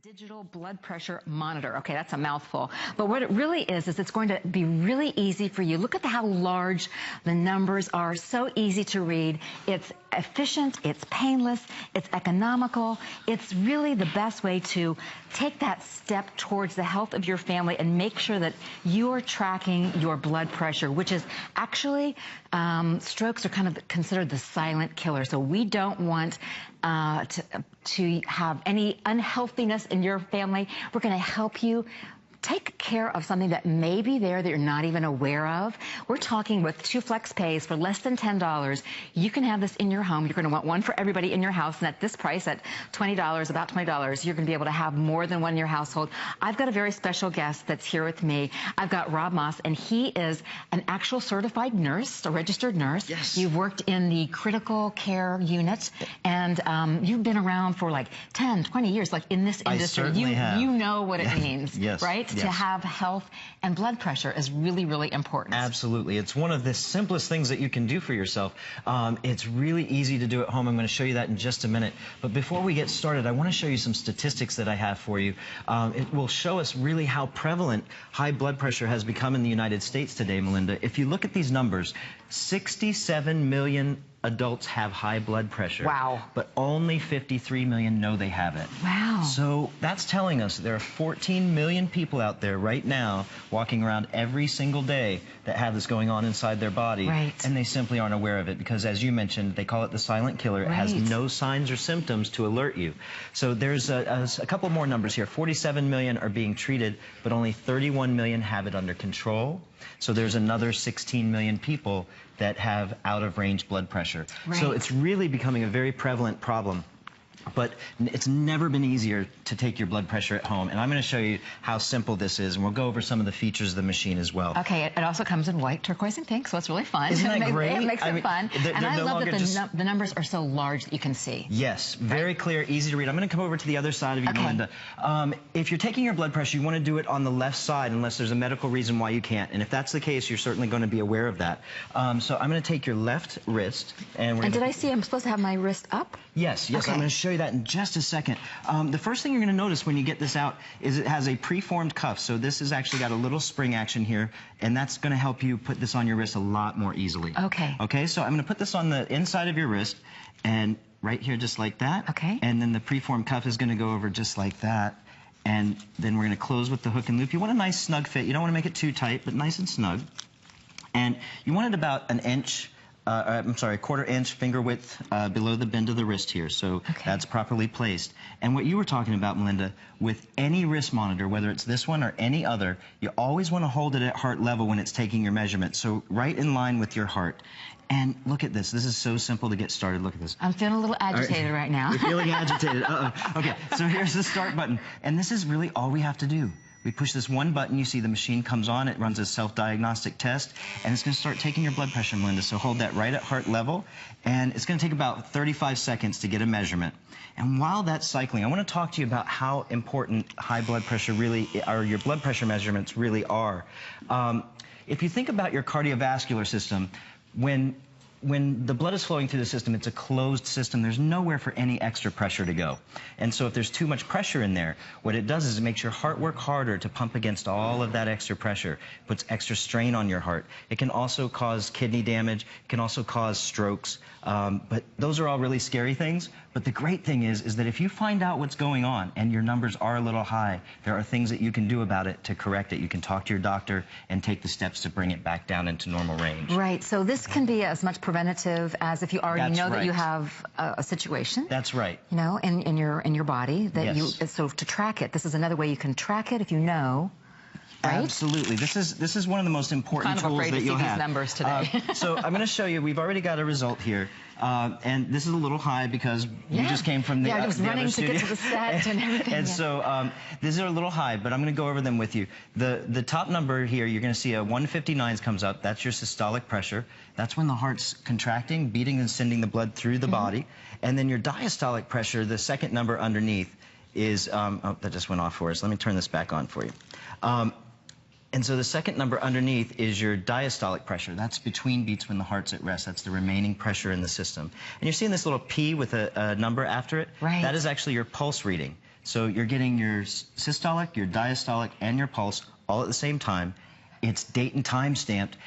Digital blood pressure monitor. Okay, that's a mouthful. But what it really is it's going to be really easy for you. Look at how large the numbers are. So easy to read. It's efficient, it's painless, it's economical. It's really the best way to take that step towards the health of your family and make sure that you're tracking your blood pressure, which is actually, strokes are kind of considered the silent killer. So we don't want to have any unhealthiness in your family. We're going to help you take care of something that may be there that you're not even aware of. We're talking with 2 flex pays for less than $10. You can have this in your home. You're going to want one for everybody in your house. And at this price, at $20, about $20, you're going to be able to have more than one in your household. I've got a very special guest that's here with me. I've got Rob Moss, and he is an actual certified nurse, a registered nurse. Yes. You've worked in the critical care unit, and you've been around for like 10, 20 years, like in this industry. I certainly have. You know what it means, yes. right? Yes. To have health and blood pressure is really, really important. Absolutely. It's one of the simplest things that you can do for yourself. It's really easy to do at home. I'm going to show you that in just a minute. But before we get started, I want to show you some statistics that I have for you. It will show us really how prevalent high blood pressure has become in the United States today, Melinda. If you look at these numbers, 67 million adults have high blood pressure. Wow. But only 53 million know they have it. Wow. So that's telling us there are 14 million people out there right now walking around every single day that have this going on inside their body. Right. And they simply aren't aware of it because, as you mentioned, they call it the silent killer. It has no signs or symptoms to alert you. So there's a couple more numbers here. 47 million are being treated, but only 31 million have it under control. So there's another 16 million people that have out-of-range blood pressure. Right. So it's really becoming a very prevalent problem. But it's never been easier to take your blood pressure at home. And I'm going to show you how simple this is, and we'll go over some of the features of the machine as well. Okay, it also comes in white, turquoise, and pink, so it's really fun. Isn't that great? It makes it fun. And I love that the numbers are so large that you can see. Yes, very clear, easy to read. I'm going to come over to the other side of you, Melinda. If you're taking your blood pressure, you want to do it on the left side unless there's a medical reason why you can't. And if that's the case, you're certainly going to be aware of that. So I'm going to take your left wrist. And did I see I'm supposed to have my wrist up? Yes, yes. Okay. I'm going to show you that in just a second. The first thing you're going to notice when you get this out is it has a preformed cuff. So this has actually got a little spring action here, and that's going to help you put this on your wrist a lot more easily. Okay. Okay, so I'm going to put this on the inside of your wrist, and right here just like that. Okay. And then the preformed cuff is going to go over just like that. And then we're going to close with the hook and loop. You want a nice snug fit. You don't want to make it too tight, but nice and snug. And you want it about an inch, I'm sorry, a quarter-inch finger width below the bend of the wrist here, so that's properly placed. And what you were talking about, Melinda, with any wrist monitor, whether it's this one or any other, you always want to hold it at heart level when it's taking your measurement, so right in line with your heart. And look at this. This is so simple to get started. Look at this. I'm feeling a little agitated right now. You're feeling agitated. Uh-oh. Okay, so here's the start button. And this is really all we have to do. We push this one button, you see the machine comes on, it runs a self-diagnostic test, and it's going to start taking your blood pressure, Melinda. So hold that right at heart level, and it's going to take about 35 seconds to get a measurement. And while that's cycling, I want to talk to you about how important high blood pressure really, or your blood pressure measurements really are. If you think about your cardiovascular system, when the blood is flowing through the system, it's a closed system. There's nowhere for any extra pressure to go. And so if there's too much pressure in there, what it does is it makes your heart work harder to pump against all of that extra pressure. It puts extra strain on your heart. It can also cause kidney damage. It can also cause strokes. But those are all really scary things. But the great thing is that if you find out what's going on and your numbers are a little high, there are things that you can do about it to correct it. You can talk to your doctor and take the steps to bring it back down into normal range. Right. So this can be as much preventative as if you already know that you have a situation. That's right. You know, in your body that so to track it. This is another way you can track it if you know. Right? Absolutely. This is one of the most important tools that you'll have. These numbers today. So I'm going to show you. We've already got a result here, and this is a little high because you just came from the I was running to get to the set and everything. And so these are a little high, but I'm going to go over them with you. The top number here, you're going to see a 159 comes up. That's your systolic pressure. That's when the heart's contracting, beating, and sending the blood through the body. And then your diastolic pressure, the second number underneath, is oh, that just went off for us. Let me turn this back on for you. And so the second number underneath is your diastolic pressure. That's between beats when the heart's at rest. That's the remaining pressure in the system. And you're seeing this little P with a number after it? Right. That is actually your pulse reading. So you're getting your systolic, your diastolic, and your pulse all at the same time. It's date and time stamped,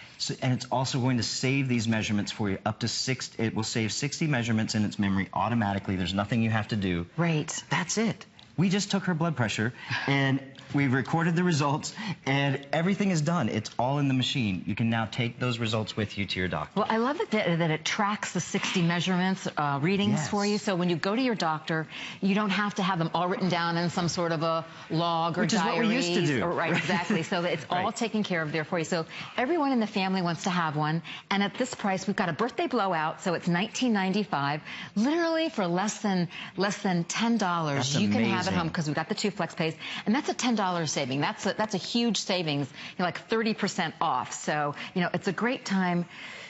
and it's also going to save these measurements for you up to 6. It will save 60 measurements in its memory automatically. There's nothing you have to do. Right. That's it. We just took her blood pressure, and we recorded the results, and everything is done. It's all in the machine. You can now take those results with you to your doctor. Well, I love that it tracks the 60 measurements, readings for you. So when you go to your doctor, you don't have to have them all written down in some sort of a log or diary. Which is what we used to do. Right, exactly. So it's all taken care of there for you. So everyone in the family wants to have one. And at this price, we've got a birthday blowout, so it's $19.95. Literally for less than $10, you can have it home, because we've got the 2 flex pays, and that's a $10 saving. That's a huge savings, like 30% off. So, it's a great time.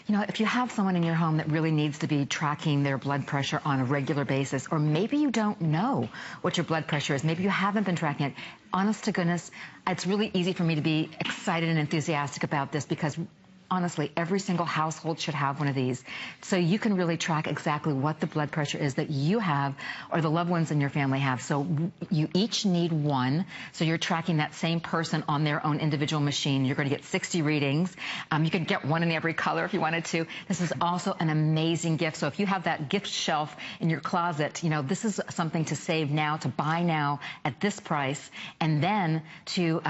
If you have someone in your home that really needs to be tracking their blood pressure on a regular basis, or maybe you don't know what your blood pressure is, maybe you haven't been tracking it, honest to goodness, it's really easy for me to be excited and enthusiastic about this, because honestly, every single household should have one of these. So you can really track exactly what the blood pressure is that you have or the loved ones in your family have. So you each need one. So you're tracking that same person on their own individual machine. You're going to get 60 readings. You could get one in every color if you wanted to. This is also an amazing gift. So if you have that gift shelf in your closet, this is something to save now, to buy now at this price, and then to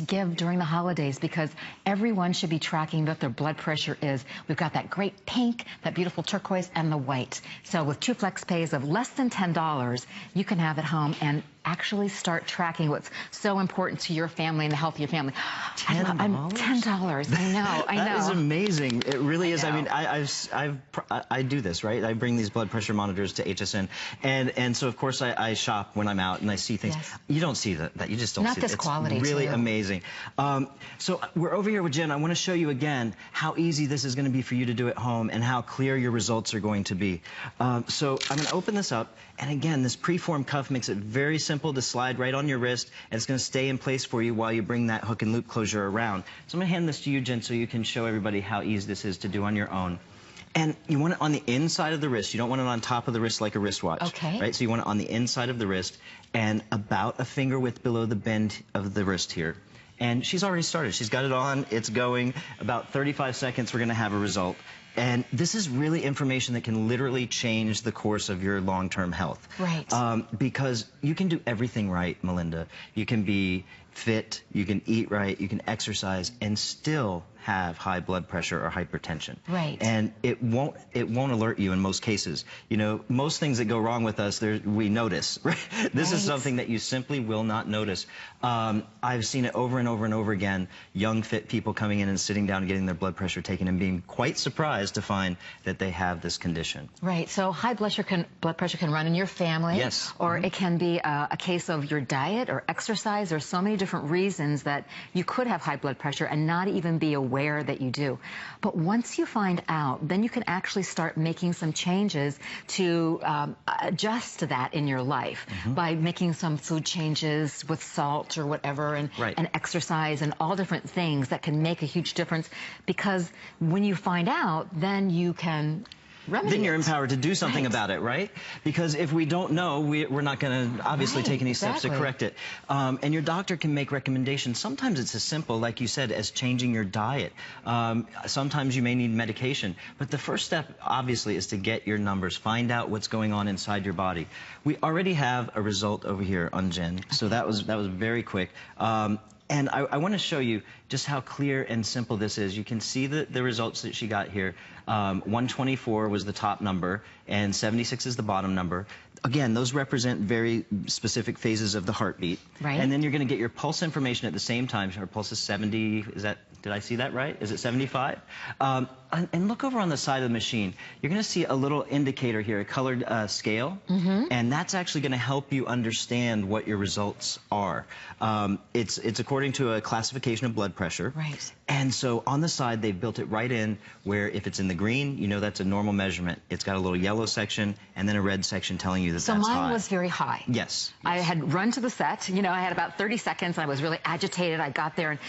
give during the holidays, because everyone should be tracking what their blood pressure is. We've got that great pink, that beautiful turquoise, and the white. So with 2 flex pays of less than $10, you can have it home and actually start tracking what's so important to your family and the health of your family. $10? $10. I know. That is amazing. It really is. I mean, I do this, right? I bring these blood pressure monitors to HSN, and so of course I shop when I'm out and I see things. Yes. You don't see that. You just don't see that. Not this quality. It's really amazing. So we're over here with Jen. I want to show you again how easy this is going to be for you to do at home and how clear your results are going to be. So I'm going to open this up, and again, this preformed cuff makes it very simple to slide right on your wrist, and it's going to stay in place for you while you bring that hook and loop closure around. So I'm going to hand this to you, Jen, so you can show everybody how easy this is to do on your own. And you want it on the inside of the wrist. You don't want it on top of the wrist like a wristwatch. Okay. Right? So you want it on the inside of the wrist and about a finger width below the bend of the wrist here. And she's already started. She's got it on. It's going. About 35 seconds, we're going to have a result. And this is really information that can literally change the course of your long-term health. Right. Because you can do everything right, Melinda. You can be fit, you can eat right, you can exercise, and still have high blood pressure or hypertension. Right. And it won't alert you in most cases. Most things that go wrong with us, we notice. Right? This is something that you simply will not notice. I've seen it over and over and over again. Young, fit people coming in and sitting down and getting their blood pressure taken and being quite surprised to find that they have this condition. Right. So high blood pressure can run in your family. Yes. Or it can be a case of your diet or exercise. There's so many different reasons that you could have high blood pressure and not even be aware that you do. But once you find out, then you can actually start making some changes to adjust to that in your life by making some food changes with salt or whatever, and exercise and all different things that can make a huge difference, because when you find out, then you can remedy then you're it. empowered to do something about it, right? Because if we don't know, we're not going to obviously take any steps to correct it. And your doctor can make recommendations. Sometimes it's as simple, like you said, as changing your diet. Sometimes you may need medication. But the first step, obviously, is to get your numbers. Find out what's going on inside your body. We already have a result over here on Jen, so that was very quick. And I want to show you just how clear and simple this is. You can see the results that she got here. 124 was the top number, and 76 is the bottom number. Again, those represent very specific phases of the heartbeat. Right. And then you're going to get your pulse information at the same time. Her pulse is 70. Did I see that right? Is it 75? And look over on the side of the machine. You're going to see a little indicator here, a colored scale. And that's actually going to help you understand what your results are. It's according to a classification of blood pressure. Right. And so on the side, they've built it right in where if it's in the green, you know that's a normal measurement. It's got a little yellow section and then a red section telling you that that's high. So mine was very high. Yes. I had run to the set. I had about 30 seconds. I was really agitated. I got there, and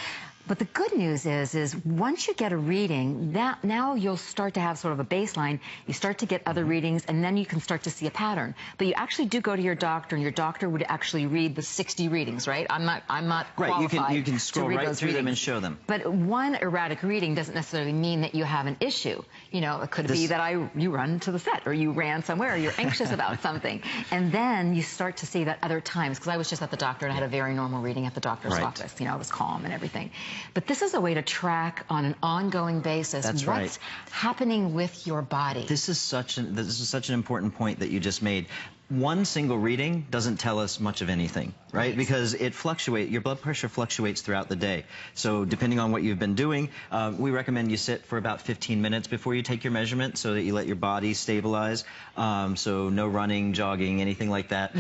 But the good news is once you get a reading, now you'll start to have sort of a baseline. You start to get other readings, and then you can start to see a pattern. But you actually do go to your doctor, and your doctor would actually read the 60 readings, right? I'm not qualified. Right, you can scroll right through them and show them. But one erratic reading doesn't necessarily mean that you have an issue. You know, it could be that you run to the set, or you ran somewhere, or you're anxious about something. And then you start to see that other times, because I was just at the doctor and I had a very normal reading at the doctor's office. You know, I was calm and everything. But this is a way to track on an ongoing basis what's happening with your body. This is such an important point that you just made. One single reading doesn't tell us much of anything, right? Because it fluctuates, your blood pressure fluctuates throughout the day. So depending on what you've been doing, we recommend you sit for about 15 minutes before you take your measurement so that you let your body stabilize. So no running, jogging, anything like that,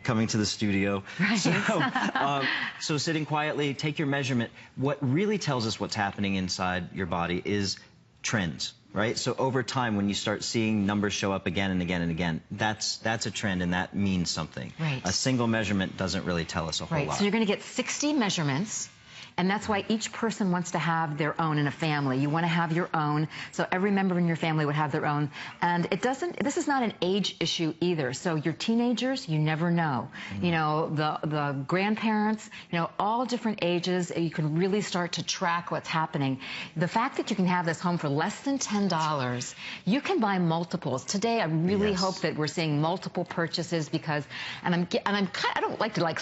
coming to the studio. So sitting quietly, take your measurement. What really tells us what's happening inside your body is trends. Right? So over time, when you start seeing numbers show up again and again and again, that's a trend, and that means something. Right. A single measurement doesn't really tell us a whole lot. So you're going to get 60 measurements. And that's why each person wants to have their own in a family. You want to have your own, so every member in your family would have their own. And this is not an age issue either. So your teenagers, you never know. You know, the grandparents, you know, all different ages, you can really start to track what's happening. The fact that you can have this home for less than $10, you can buy multiples. Today, I really hope that we're seeing multiple purchases, because, I don't like to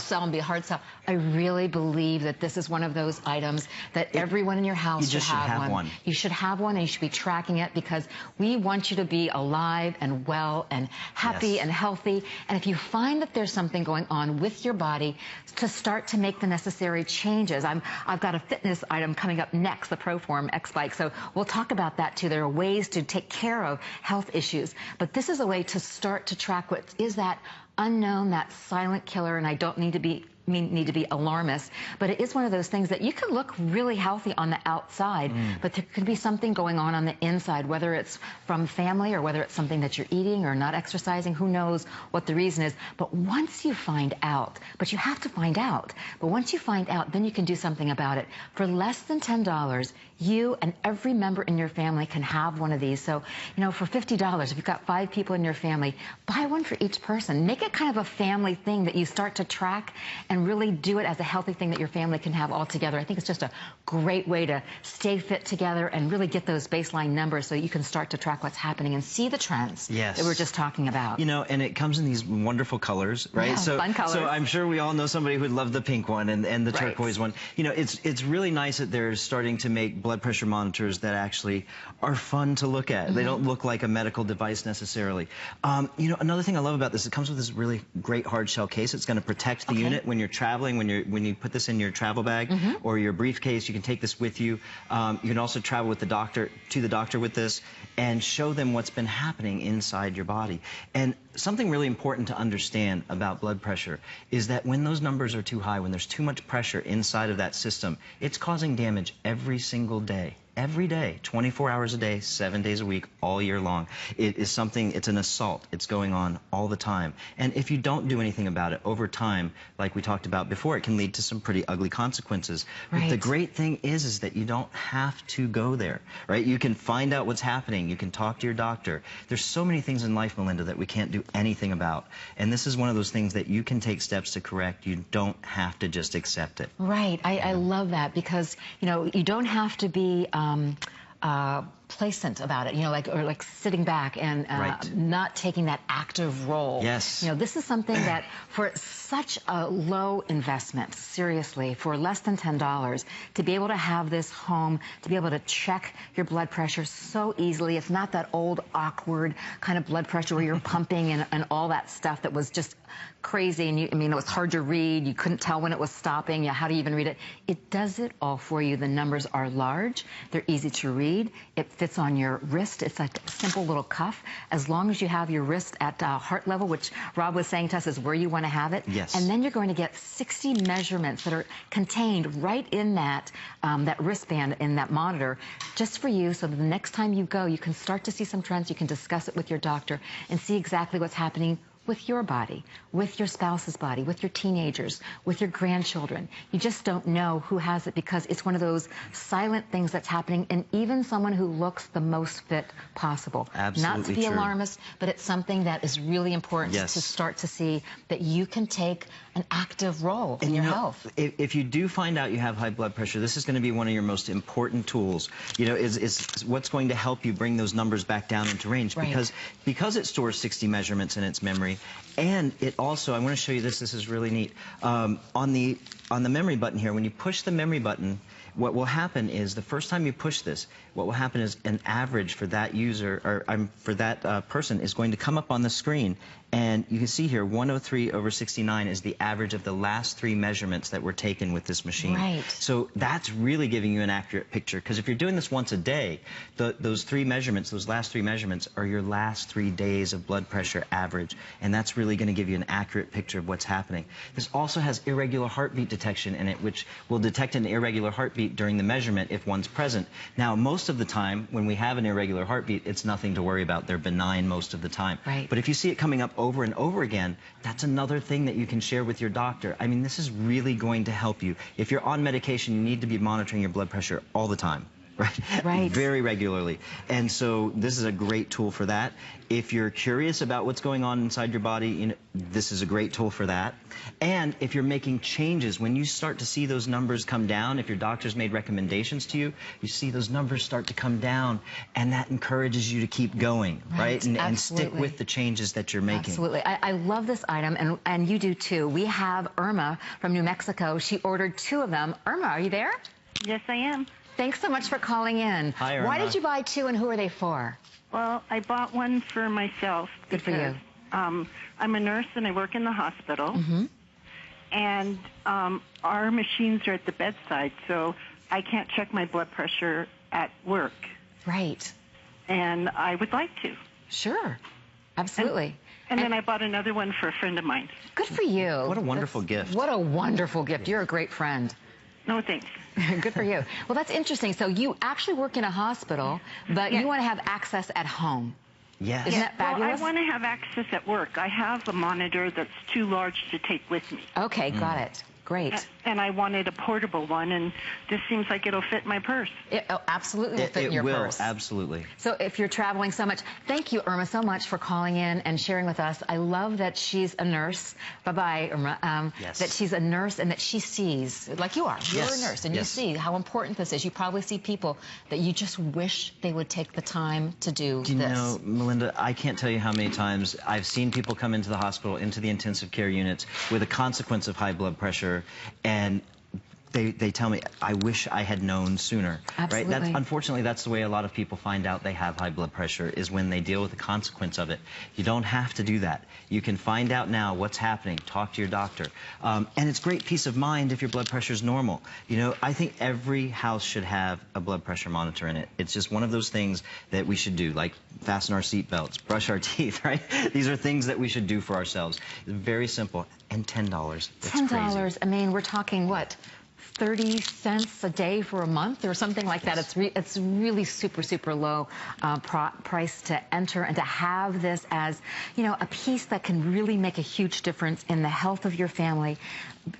sell and be a hard sell. I really believe that this is one of those items that everyone in your house should have one. You should have one, and you should be tracking it, because we want you to be alive and well and happy and healthy. And if you find that there's something going on with your body, to start to make the necessary changes. I've got a fitness item coming up next, the Preformed X-Bike. So we'll talk about that too. There are ways to take care of health issues, but this is a way to start to track what is that unknown, that silent killer. And I don't need to be alarmist, but it is one of those things that you can look really healthy on the outside, but there could be something going on the inside, whether it's from family or whether it's something that you're eating or not exercising. Who knows what the reason is? But once you find out, but you have to find out, but once you find out, then you can do something about it. For less than $10, you and every member in your family can have one of these. So, you know, for $50, if you've got 5 people in your family, buy one for each person. Make it kind of a family thing that you start to track and really do it as a healthy thing that your family can have all together. I think it's just a great way to stay fit together and really get those baseline numbers so you can start to track what's happening and see the trends that we were just talking about. You know, and it comes in these wonderful colors, right? Yeah, fun colors. So I'm sure we all know somebody who would love the pink one and the turquoise one. You know, it's really nice that they're starting to make blood pressure monitors that actually are fun to look at. They don't look like a medical device necessarily. You know, another thing I love about this, it comes with this really great hard shell case. It's going to protect the unit when you're traveling, when you put this in your travel bag or your briefcase. You can take this with you. You can also travel with the doctor with this and show them what's been happening inside your body. And something really important to understand about blood pressure is that when those numbers are too high, when there's too much pressure inside of that system, it's causing damage every single day. Every day, 24 hours a day, 7 days a week, all year long. It is something, it's an assault. It's going on all the time. And if you don't do anything about it over time, like we talked about before, it can lead to some pretty ugly consequences. But the great thing is that you don't have to go there, right? You can find out what's happening. You can talk to your doctor. There's so many things in life, Melinda, that we can't do anything about. And this is one of those things that you can take steps to correct. You don't have to just accept it. Right. I love that, because, you know, you don't have to be complacent about it, you know, like sitting back and not taking that active role. Yes. You know, this is something that for such a low investment, seriously, for less than $10, to be able to have this home, to be able to check your blood pressure so easily. It's not that old, awkward kind of blood pressure where you're pumping and all that stuff that was just crazy. And I mean, it was hard to read. You couldn't tell when it was stopping. You know, how do you even read it? It does it all for you. The numbers are large. They're easy to read. It fits on your wrist. It's like a simple little cuff. As long as you have your wrist at heart level, which Rob was saying to us is where you want to have it. Yes. And then you're going to get 60 measurements that are contained right in that that wristband, in that monitor, just for you, so that the next time you go, you can start to see some trends. You can discuss it with your doctor and see exactly what's happening with your body, with your spouse's body, with your teenagers, with your grandchildren. You just don't know who has it because it's one of those silent things that's happening in even someone who looks the most fit possible. Absolutely Not to be true. alarmist, but it's something that is really important Yes. to start to see that you can take an active role in And your you know, health. If you do find out you have high blood pressure, this is going to be one of your most important tools. You know, is what's going to help you bring those numbers back down into range. Right. Because it stores 60 measurements in its memory, and it also, I want to show you this. This is really neat. On the memory button here, when you push the memory button, what will happen is the first time you push this, what will happen is an average for that user, or for that person, is going to come up on the screen. And you can see here, 103/69 is the average of the last 3 measurements that were taken with this machine. Right. So that's really giving you an accurate picture. Because if you're doing this once a day, those 3 measurements, those last 3 measurements, are your last 3 days of blood pressure average. And that's really going to give you an accurate picture of what's happening. This also has irregular heartbeat detection in it, which will detect an irregular heartbeat during the measurement if one's present. Now, most of the time, when we have an irregular heartbeat, it's nothing to worry about. They're benign most of the time. Right. But if you see it coming up over and over again, that's another thing that you can share with your doctor. I mean, this is really going to help you. If you're on medication, you need to be monitoring your blood pressure all the time. Right? Right. Very regularly. And so this is a great tool for that. If you're curious about what's going on inside your body, you know, this is a great tool for that. And if you're making changes, when you start to see those numbers come down, if your doctor's made recommendations to you, you see those numbers start to come down, and that encourages you to keep going, right? And stick with the changes that you're making. Absolutely. I love this item, and you do too. We have Irma from New Mexico. She ordered 2 of them. Irma, are you there? Yes, I am. Thanks so much for calling in. Hi, Irma. Why did you buy 2, and who are they for? Well, I bought one for myself. Good for you. I'm a nurse and I work in the hospital. Mm-hmm. And our machines are at the bedside, so I can't check my blood pressure at work. Right. And I would like to. Sure. Absolutely. And then I bought another one for a friend of mine. Good for you. What a wonderful gift. What a wonderful gift. You're a great friend. No, thanks. Good for you. Well, that's interesting. So you actually work in a hospital, but Yes. you want to have access at home. Yes. Isn't that fabulous? Well, I want to have access at work. I have a monitor that's too large to take with me. Okay, got it. Great. And I wanted a portable one, and this seems like it'll fit my purse. It absolutely will fit in your purse. Absolutely. So if you're traveling so much, thank you, Irma, so much for calling in and sharing with us. I love that she's a nurse. Bye-bye, Irma. Yes. That she's a nurse and that she sees, like you are. You're Yes. a nurse, and Yes. you see how important this is. You probably see people that you just wish they would take the time to do You this. know, Melinda, I can't tell you how many times I've seen people come into the hospital, into the intensive care units, with a consequence of high blood pressure, and they tell me, I wish I had known sooner. Absolutely. Right? Unfortunately, that's the way a lot of people find out they have high blood pressure, is when they deal with the consequence of it. You don't have to do that. You can find out now what's happening. Talk to your doctor. And it's great peace of mind if your blood pressure is normal. You know, I think every house should have a blood pressure monitor in it. It's just one of those things that we should do, like fasten our seatbelts, brush our teeth, right? These are things that we should do for ourselves. It's very simple. And $10. That's $10. crazy. I mean, we're talking, what, 30 cents a day for a month or something like that. It's really super low price to enter, and to have this as, you know, a piece that can really make a huge difference in the health of your family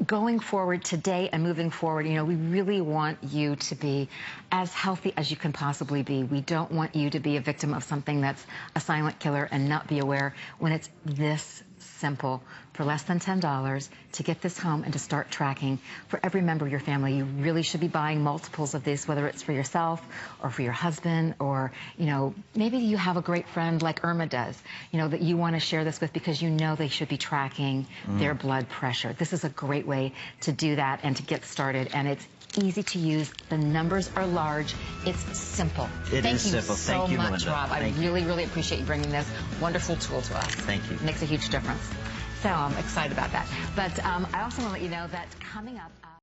going forward today and moving forward. You know, we really want you to be as healthy as you can possibly be. We don't want you to be a victim of something that's a silent killer and not be aware when it's this simple. For less than $10 to get this home and to start tracking for every member of your family. You really should be buying multiples of this, whether it's for yourself or for your husband, or, you know, maybe you have a great friend like Irma does, you know, that you want to share this with because you know they should be tracking their blood pressure. This is a great way to do that and to get started, and it's easy to use. The numbers are large. It's simple. It is simple. Thank you so much, Melinda. Rob. I really appreciate you bringing this wonderful tool to us. Thank you. It makes a huge difference. So I'm excited about that. But I also want to let you know that coming up...